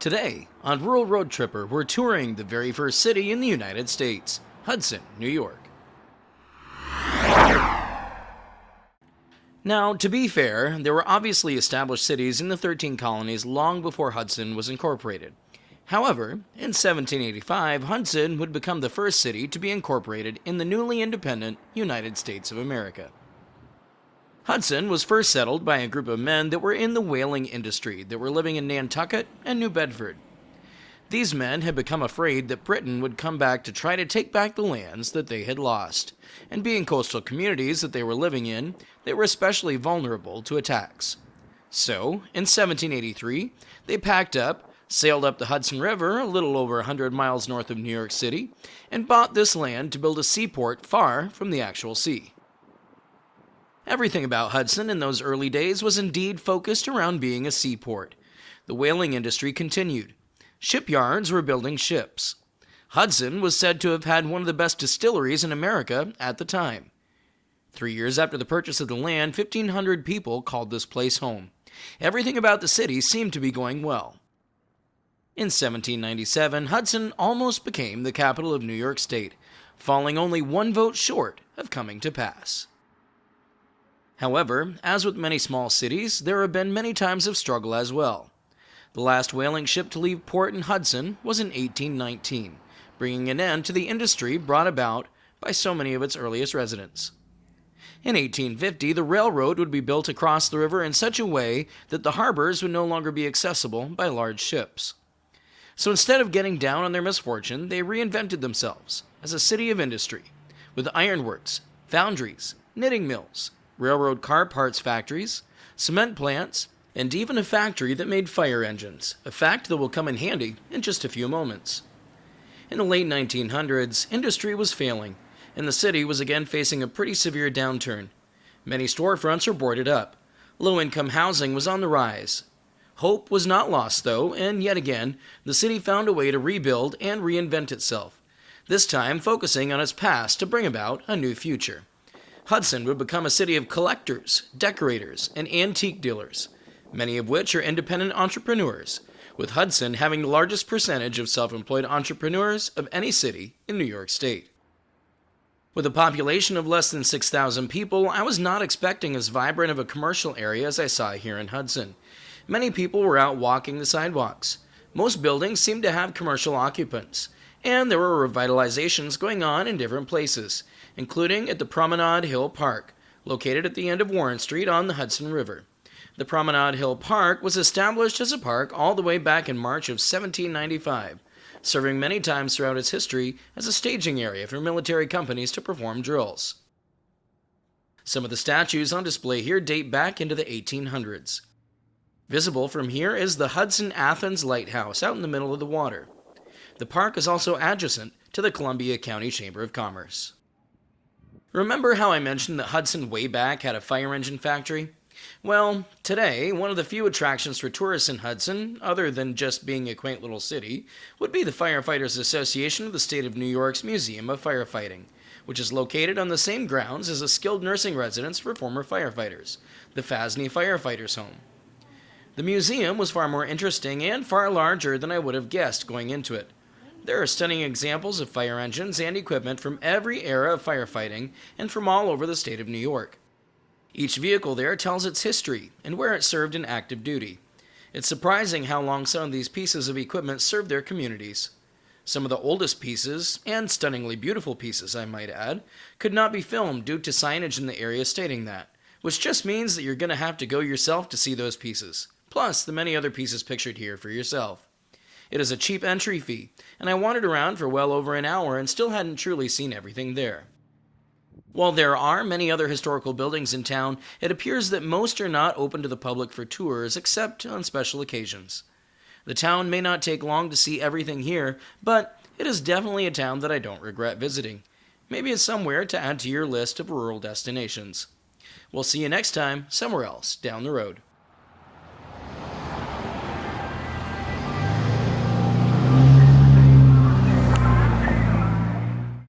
Today, on Rural Roadtripper, we're touring the very first city in the United States, Hudson, New York. Now, to be fair, there were obviously established cities in the 13 colonies long before Hudson was incorporated. However, in 1785, Hudson would become the first city to be incorporated in the newly independent United States of America. Hudson was first settled by a group of men that were in the whaling industry that were living in Nantucket and New Bedford. These men had become afraid that Britain would come back to try to take back the lands that they had lost, and being coastal communities that they were living in, they were especially vulnerable to attacks. So, in 1783, they packed up, sailed up the Hudson River a little over 100 miles north of New York City, and bought this land to build a seaport far from the actual sea. Everything about Hudson in those early days was indeed focused around being a seaport. The whaling industry continued. Shipyards were building ships. Hudson was said to have had one of the best distilleries in America at the time. 3 years after the purchase of the land, 1,500 people called this place home. Everything about the city seemed to be going well. In 1797, Hudson almost became the capital of New York State, falling only one vote short of coming to pass. However, as with many small cities, there have been many times of struggle as well. The last whaling ship to leave port in Hudson was in 1819, bringing an end to the industry brought about by so many of its earliest residents. In 1850, the railroad would be built across the river in such a way that the harbors would no longer be accessible by large ships. So instead of getting down on their misfortune, they reinvented themselves as a city of industry, with ironworks, foundries, knitting mills, railroad car parts factories, cement plants, and even a factory that made fire engines, a fact that will come in handy in just a few moments. In the late 1900s, industry was failing, and the city was again facing a pretty severe downturn. Many storefronts were boarded up. Low-income housing was on the rise. Hope was not lost, though, and yet again, the city found a way to rebuild and reinvent itself, this time focusing on its past to bring about a new future. Hudson would become a city of collectors, decorators, and antique dealers, many of which are independent entrepreneurs, with Hudson having the largest percentage of self-employed entrepreneurs of any city in New York State. With a population of less than 6,000 people, I was not expecting as vibrant of a commercial area as I saw here in Hudson. Many people were out walking the sidewalks. Most buildings seemed to have commercial occupants, and there were revitalizations going on in different places, including at the Promenade Hill Park, located at the end of Warren Street on the Hudson River. The Promenade Hill Park was established as a park all the way back in March of 1795, serving many times throughout its history as a staging area for military companies to perform drills. Some of the statues on display here date back into the 1800s. Visible from here is the Hudson-Athens Lighthouse out in the middle of the water. The park is also adjacent to the Columbia County Chamber of Commerce. Remember how I mentioned that Hudson way back had a fire engine factory? Well, today, one of the few attractions for tourists in Hudson, other than just being a quaint little city, would be the Firefighters Association of the State of New York's Museum of Firefighting, which is located on the same grounds as a skilled nursing residence for former firefighters, the FASNY Firefighters Home. The museum was far more interesting and far larger than I would have guessed going into it. There are stunning examples of fire engines and equipment from every era of firefighting and from all over the state of New York. Each vehicle there tells its history and where it served in active duty. It's surprising how long some of these pieces of equipment served their communities. Some of the oldest pieces, and stunningly beautiful pieces I might add, could not be filmed due to signage in the area stating that, which just means that you're going to have to go yourself to see those pieces, plus the many other pieces pictured here for yourself. It is a cheap entry fee, and I wandered around for well over an hour and still hadn't truly seen everything there. While there are many other historical buildings in town, it appears that most are not open to the public for tours except on special occasions. The town may not take long to see everything here, but it is definitely a town that I don't regret visiting. Maybe it's somewhere to add to your list of rural destinations. We'll see you next time, somewhere else down the road.